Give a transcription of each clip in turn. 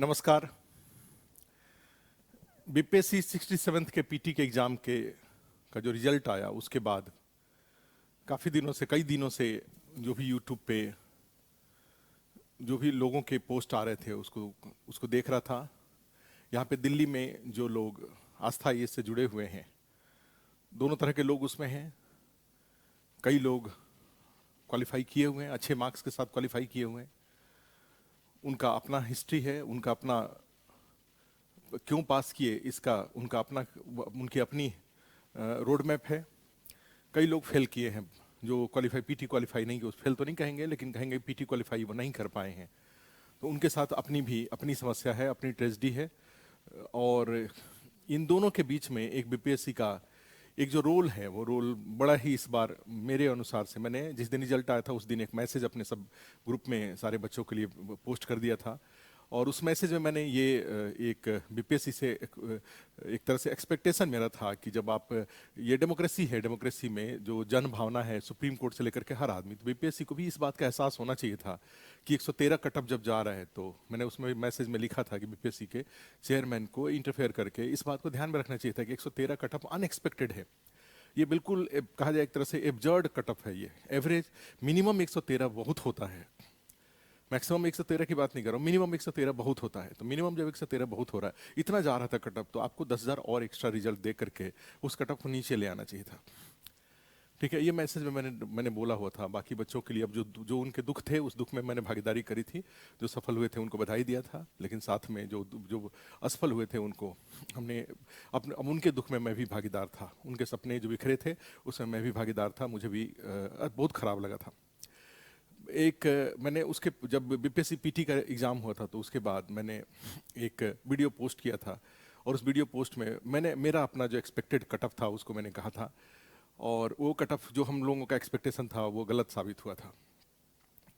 नमस्कार। BPSC 67th के PT के एग्जाम के का जो रिजल्ट आया उसके बाद काफ़ी दिनों से, कई दिनों से जो भी यूट्यूब पे जो भी लोगों के पोस्ट आ रहे थे उसको उसको देख रहा था। यहाँ पे दिल्ली में जो लोग आस्था ये से जुड़े हुए हैं, दोनों तरह के लोग उसमें हैं। कई लोग क्वालिफाई किए हुए हैं, अच्छे मार्क्स के साथ क्वालिफाई किए हुए हैं। उनका अपना हिस्ट्री है, उनका अपना क्यों पास किए इसका उनका अपना उनकी अपनी रोड मैप है। कई लोग फेल किए हैं, जो क्वालिफाई पीटी क्वालिफाई नहीं किए, फेल तो नहीं कहेंगे लेकिन कहेंगे पीटी क्वालिफाई वो नहीं कर पाए हैं। तो उनके साथ अपनी भी अपनी समस्या है, अपनी ट्रेजेडी है। और इन दोनों के बीच में एक बीपीएससी का एक जो रोल है वो रोल बड़ा ही इस बार मेरे अनुसार से, मैंने जिस दिन रिजल्ट आया था उस दिन एक मैसेज अपने सब ग्रुप में सारे बच्चों के लिए पोस्ट कर दिया था। और उस मैसेज में मैंने ये एक बीपीएससी से एक तरह से एक्सपेक्टेशन मेरा था कि जब आप ये डेमोक्रेसी है, डेमोक्रेसी में जो जन भावना है सुप्रीम कोर्ट से लेकर के हर आदमी, तो बीपीएससी को भी इस बात का एहसास होना चाहिए था कि 113 कटअप जब जा रहा है। तो मैंने उसमें मैसेज में लिखा था कि बीपीएससी के चेयरमैन को इंटरफेयर करके इस बात को ध्यान में रखना चाहिए था कि 113 कटअप अनएक्सपेक्टेड है। ये बिल्कुल कहा जाए एक तरह से एब्जर्ड कटअप है। ये एवरेज मिनिमम 113 बहुत होता है, मैक्सिमम 113 की बात नहीं कर रहा हूँ, मिनिमम 113 बहुत होता है। तो मिनिमम जब 113 बहुत हो रहा है, इतना जा रहा था कटअप, तो आपको 10,000 और एक्स्ट्रा रिजल्ट दे करके उस कटअप को नीचे ले आना चाहिए था। ठीक है, ये मैसेज में मैंने बोला हुआ था। बाकी बच्चों के लिए अब जो जो उनके दुख थे उस दुख में मैंने भागीदारी करी थी। जो सफल हुए थे उनको बधाई दिया था, लेकिन साथ में जो जो असफल हुए थे उनको हमने अपने, अब उनके दुख में मैं भी भागीदार था। उनके सपने जो बिखरे थे उसमें मैं भी भागीदार था। मुझे भी बहुत खराब लगा था। मैंने उसके जब बीपीएससी पीटी का एग्ज़ाम हुआ था तो उसके बाद मैंने एक वीडियो पोस्ट किया था। और उस वीडियो पोस्ट में मैंने मेरा अपना जो एक्सपेक्टेड कटअप था उसको मैंने कहा था। और वो कटअप जो हम लोगों का एक्सपेक्टेशन था वो गलत साबित हुआ था।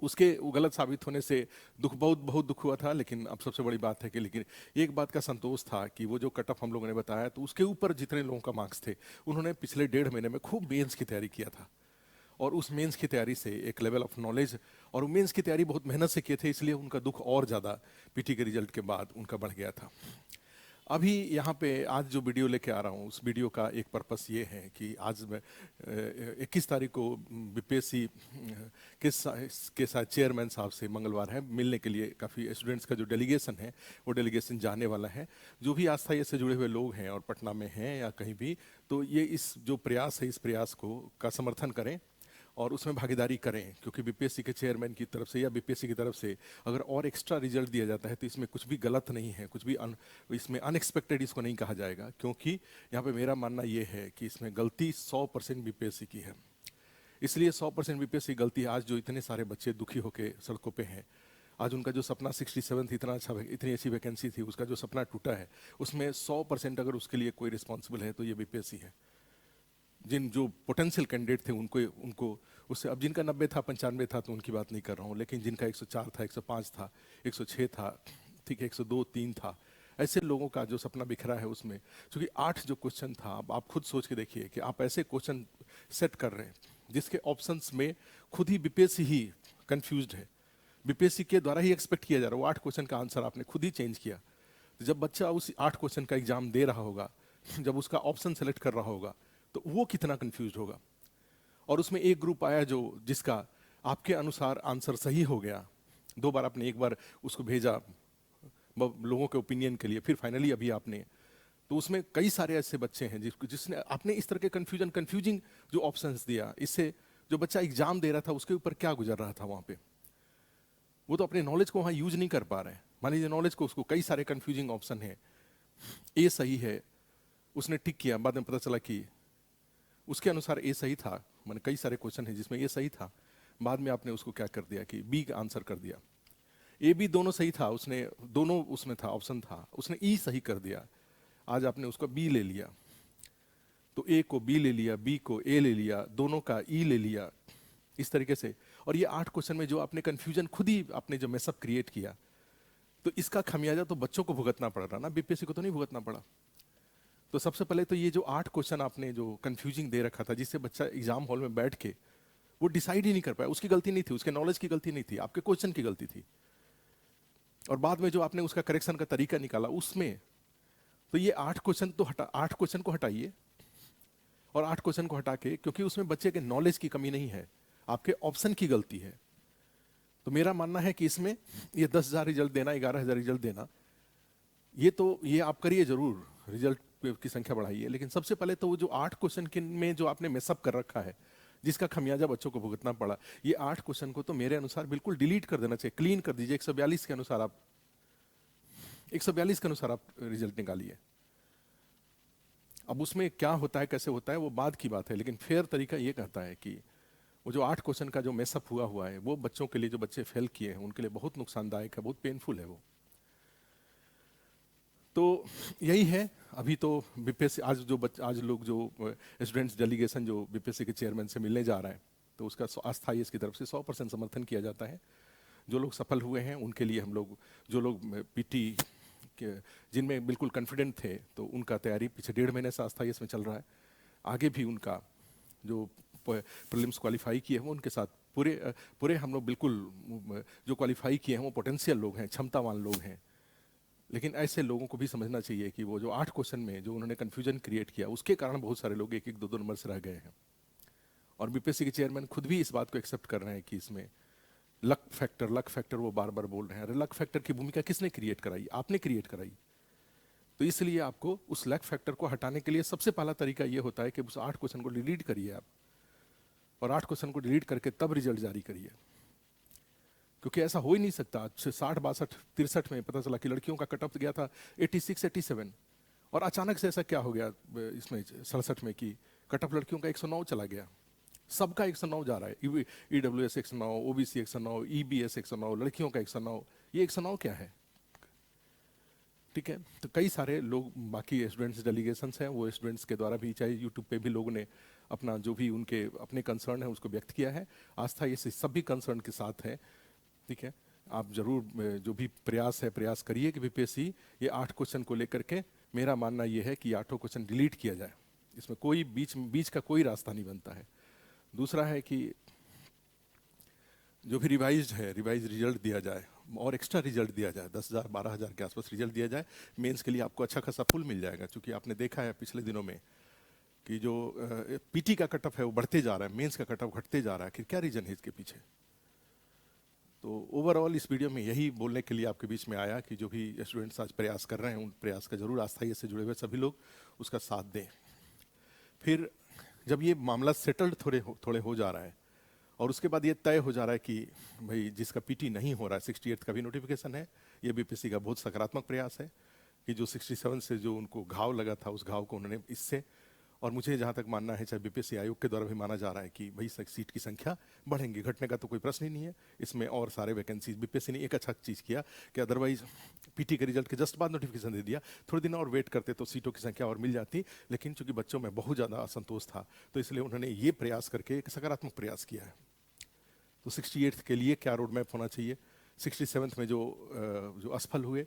उसके वो गलत साबित होने से बहुत दुख हुआ था। लेकिन अब सबसे बड़ी बात है कि लेकिन एक बात का संतोष था कि वो जो कटअप हम लोगों ने बताया तो उसके ऊपर जितने लोगों का मार्क्स थे उन्होंने पिछले 1.5 महीने में खूब मेंस की तैयारी किया था। और उस मेंस की तैयारी से एक लेवल ऑफ नॉलेज, और मेंस की तैयारी बहुत मेहनत से किए थे, इसलिए उनका दुख और ज़्यादा पीटी के रिजल्ट के बाद उनका बढ़ गया था। अभी यहाँ पे आज जो वीडियो लेके आ रहा हूँ उस वीडियो का एक पर्पस ये है कि आज मैं 21 तारीख को बीपीएससी के साथ चेयरमैन साहब से मंगलवार है मिलने के लिए काफ़ी स्टूडेंट्स का जो डेलीगेशन है वो डेलीगेशन जाने वाला है। जो भी आस्था ये से जुड़े हुए लोग हैं और पटना में हैं या कहीं भी, तो ये इस जो प्रयास है इस प्रयास को का समर्थन करें और उसमें भागीदारी करें। क्योंकि बीपीएससी के चेयरमैन की तरफ से या बीपीएससी की तरफ से अगर और एक्स्ट्रा रिजल्ट दिया जाता है तो इसमें कुछ भी गलत नहीं है, कुछ भी इसमें अनएक्सपेक्टेड इसको नहीं कहा जाएगा। क्योंकि यहाँ पे मेरा मानना ये है कि इसमें गलती 100% बीपीएससी की है। इसलिए 100% बीपीएससी गलती। आज जो इतने सारे बच्चे दुखी होकर सड़कों पर हैं, आज उनका जो सपना 67 इतनी अच्छी वैकेंसी थी, उसका जो सपना टूटा है, उसमें 100% अगर उसके लिए कोई रिस्पॉन्सिबल है तो ये बीपीएससी है। जिन जो पोटेंशियल कैंडिडेट थे उनको उससे, अब जिनका 90 था 95 था तो उनकी बात नहीं कर रहा हूँ, लेकिन जिनका 104 था, 105 था, 106 था, ठीक है, 102 3 था, ऐसे लोगों का जो सपना बिखरा है उसमें, क्योंकि 8 जो क्वेश्चन था, अब आप खुद सोच के देखिए कि आप ऐसे क्वेश्चन सेट कर रहे हैं जिसके ऑप्शंस में खुद ही बीपीएससी ही कंफ्यूज्ड है। बीपीएससी के द्वारा ही एक्सपेक्ट किया जा रहा है, वो 8 क्वेश्चन का आंसर आपने खुद ही चेंज किया। तो जब बच्चा उस 8 क्वेश्चन का एग्जाम दे रहा होगा, जब उसका ऑप्शन सेलेक्ट कर रहा होगा, तो वो कितना कंफ्यूज होगा। और उसमें एक ग्रुप आया जो जिसका आपके अनुसार आंसर सही हो गया, 2 बार आपने, एक बार उसको भेजा लोगों के ओपिनियन के लिए, फिर फाइनली अभी आपने, तो उसमें कई सारे ऐसे बच्चे हैं जिसने आपने इस तरह के कंफ्यूजिंग जो ऑप्शंस दिया, इससे जो बच्चा एग्जाम दे रहा था उसके ऊपर क्या गुजर रहा था वहां पे, वो तो अपने नॉलेज को वहां यूज नहीं कर पा रहे हैं। मान लीजिए नॉलेज को, उसको कई सारे कंफ्यूजिंग ऑप्शन है, ए सही है, उसने टिक किया, बाद में पता चला कि उसके अनुसार ए सही था। मैंने कई सारे क्वेश्चन है जिसमें ए सही था, बाद में आपने उसको क्या कर दिया कि बी का आंसर कर दिया। ए बी दोनों सही था, उसने दोनों उसमें था, ऑप्शन था, उसने ई सही कर दिया, आज आपने उसको बी ले लिया। तो ए को बी ले लिया, बी को ए ले लिया, दोनों का ई ले लिया, इस तरीके से। और ये 8 क्वेश्चन में जो आपने कंफ्यूजन खुद ही आपने जो मैसअप क्रिएट किया, तो इसका खमियाजा तो बच्चों को भुगतना पड़ रहा ना, बीपीएससी को तो नहीं भुगतना पड़ा। तो सबसे पहले तो ये जो 8 क्वेश्चन आपने जो कंफ्यूजिंग दे रखा था, जिससे बच्चा एग्जाम हॉल में बैठ के वो डिसाइड ही नहीं कर पाया, उसकी गलती नहीं थी, उसके नॉलेज की गलती नहीं थी, आपके क्वेश्चन की गलती थी। और बाद में जो आपने उसका करेक्शन का तरीका निकाला उसमें, तो ये 8 क्वेश्चन को हटाइए, और 8 क्वेश्चन को हटा के, क्योंकि उसमें बच्चे के नॉलेज की कमी नहीं है, आपके ऑप्शन की गलती है। तो मेरा मानना है कि इसमें ये 10,000 रिजल्ट देना, 11,000 रिजल्ट देना, ये आप करिए जरूर, रिजल्ट की संख्या बढ़ाइए, लेकिन सबसे पहले तो वो जो 8 क्वेश्चन के में जो आपने मिसअप कर रखा है, जिसका खमियाजा बच्चों को भुगतना पड़ा, ये 8 क्वेश्चन को तो मेरे अनुसार बिल्कुल डिलीट कर देना चाहिए, क्लीन कर दीजिए। 142 के अनुसार आप 142 के अनुसार आप रिजल्ट निकालिए। अब उसमें क्या होता है, कैसे होता है, वो बाद की बात है, लेकिन फेयर तरीका ये कहता है कि वो जो 8 क्वेश्चन का जो मेसअप हुआ है, वो बच्चों के लिए, जो बच्चे फेल किए हैं उनके लिए बहुत नुकसानदायक है, बहुत पेनफुल है वो। तो यही है। अभी तो बीपीएससी आज लोग जो स्टूडेंट्स डेलीगेशन जो बीपीएससी के चेयरमैन से मिलने जा रहा है, तो उसका आस्थाई इसकी तरफ से 100% समर्थन किया जाता है। जो लोग सफल हुए हैं उनके लिए हम लोग, जो लोग पीटी के जिनमें बिल्कुल कॉन्फिडेंट थे, तो उनका तैयारी पिछले 1.5 महीने से आस्थाई इसमें चल रहा है। आगे भी उनका जो प्रीलिम्स क्वालिफाई किए हैं उनके साथ पूरे हम लोग बिल्कुल, जो क्वालिफाई किए हैं वो पोटेंशियल लोग हैं, क्षमतावान लोग हैं। लेकिन ऐसे लोगों को भी समझना चाहिए कि वो जो 8 क्वेश्चन में जो उन्होंने कन्फ्यूजन क्रिएट किया, उसके कारण बहुत सारे लोग 1-1, 2-2 नंबर से रह गए हैं। और बीपीएससी के चेयरमैन खुद भी इस बात को एक्सेप्ट कर रहे हैं कि इसमें लक फैक्टर वो बार बार बोल रहे हैं। अरे लक फैक्टर की भूमिका किसने क्रिएट कराई? आपने क्रिएट कराई। तो इसलिए आपको उस लक फैक्टर को हटाने के लिए सबसे पहला तरीका ये होता है कि उस 8 क्वेश्चन को डिलीट करिए आप, और 8 क्वेश्चन को डिलीट करके तब रिजल्ट जारी करिए। क्योंकि ऐसा हो ही नहीं सकता। 60, 62, 63 में पता चला कि लड़कियों का कट ऑफ गया था 86, 87, और अचानक से ऐसा क्या हो गया इसमें 67 में कि कट ऑफ लड़कियों का 109 चला गया। सबका 109 जा रहा है, ईडब्ल्यूएस 109, ओबीसी 109, ईबीएस 109, लड़कियों का 109। ये 109 क्या है? ठीक है। तो कई सारे लोग, बाकी स्टूडेंट्स डेलीगेशंस हैं, वो स्टूडेंट्स के द्वारा भी, चाहे यूट्यूब पे भी लोगों ने अपना जो भी उनके अपने कंसर्न है उसको व्यक्त किया है। आस्था ये सभी कंसर्न के साथ है। ठीक है, आप जरूर जो भी प्रयास करिए कि बीपीएससी ये 8 क्वेश्चन को लेकर के, मेरा मानना ये है कि 8 क्वेश्चन डिलीट किया जाए। इसमें कोई बीच का कोई रास्ता नहीं बनता है। दूसरा है कि जो भी रिवाइज रिजल्ट दिया जाए, और एक्स्ट्रा रिजल्ट दिया जाए, 10,000 12,000 के आसपास रिजल्ट दिया जाए। मेंस के लिए आपको अच्छा खासा पुल मिल जाएगा, क्योंकि आपने देखा है पिछले दिनों में कि जो पीटी का कट ऑफ है वो बढ़ते जा रहा है, मेंस का कट ऑफ घटते जा रहा है। कि क्या रीजन है इसके पीछे? तो ओवरऑल इस वीडियो में यही बोलने के लिए आपके बीच में आया कि जो भी स्टूडेंट्स आज प्रयास कर रहे हैं, उन प्रयास का जरूर आस्थाई से जुड़े हुए सभी लोग उसका साथ दें। फिर जब ये मामला सेटल्ड थोड़े हो जा रहा है, और उसके बाद ये तय हो जा रहा है कि भाई जिसका पीटी नहीं हो रहा है, 68 का भी नोटिफिकेशन है, ये बीपीएससी का बहुत सकारात्मक प्रयास है कि जो 67 से जो उनको घाव लगा था, उस घाव को उन्होंने इससे, और मुझे जहाँ तक मानना है, चाहे बीपीएससी आयोग के द्वारा भी माना जा रहा है कि भाई सीट की संख्या बढ़ेंगी, घटने का तो कोई प्रश्न ही नहीं है इसमें। और सारे वैकेंसीज, बीपीएससी ने एक अच्छा चीज़ किया कि अदरवाइज पीटी के रिजल्ट के जस्ट बाद नोटिफिकेशन दे दिया, थोड़े दिन और वेट करते तो सीटों की संख्या और मिल जाती। लेकिन चूंकि बच्चों में बहुत ज़्यादा असंतोष था, तो इसलिए उन्होंने ये प्रयास करके एक सकारात्मक प्रयास किया है। तो 68 के लिए क्या रोड मैप होना चाहिए, 67 में जो असफल हुए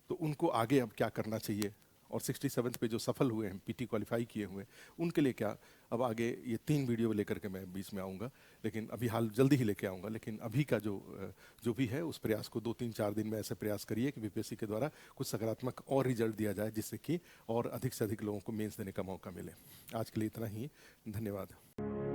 तो उनको आगे अब क्या करना चाहिए, और 67 पे जो सफल हुए हैं, पीटी क्वालिफाई किए हुए, उनके लिए क्या। अब आगे ये 3 वीडियो लेकर के मैं बीच में आऊँगा, लेकिन अभी जल्दी ही लेके आऊँगा। लेकिन अभी का जो भी है उस प्रयास को 2-3-4 दिन में ऐसे प्रयास करिए कि बीपीएससी के द्वारा कुछ सकारात्मक और रिजल्ट दिया जाए, जिससे कि और अधिक से अधिक लोगों को मेंस देने का मौका मिले। आज के लिए इतना ही, धन्यवाद।